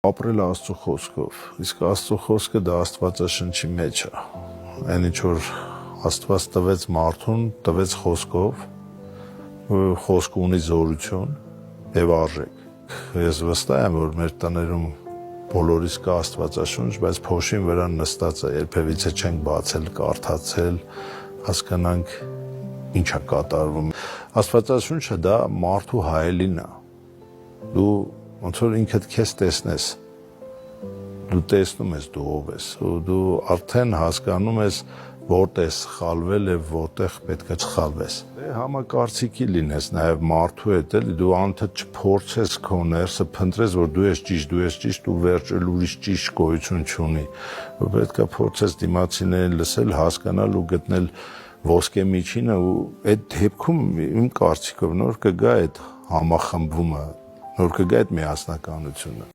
Ապրել Աստծո խոսքով, իսկ Աստծո խոսքը դա Աստվածաշնչի մեջ է, այն ինչ որ Աստված տվեց մարդուն, տվեց խոսքով, խոսքը ունի զորություն եւ արժեք։ Ես վստահ եմ, որ մեր տներում բոլորիս կա Աստվածաշունչ, բայց փոշին վրա նստած է, երբևիցե չենք բացել, կարդացել, հասկանանք ինչ է կատարվում։ Աստվածաշունչը դա մարդու հայելին է։ Դու ոնց որ ինքդ քեզ տեսնես, դու տեսնում ես դու ով ես, դու արդեն հասկանում ես որտեղ սխալվել եւ որտեղ պետք է չխալվես։ Համակարծիքի լինես նաեւ մարդու հետ, էլի դու անթդ չփորձես քո ներսը, փնտրես, որ դու ես ճիշտ, ու վերջել ուրիշ ճիշտ գոյություն չունի։ Որ պետք է փորձես դիմացիներին լսել, հասկանալ ու գտնել ոսկե միջինը ու այդ դեպքում իմ կարծիքով նոր կգա այդ համախմբումը, նոր կգա այդ միասնականությունը։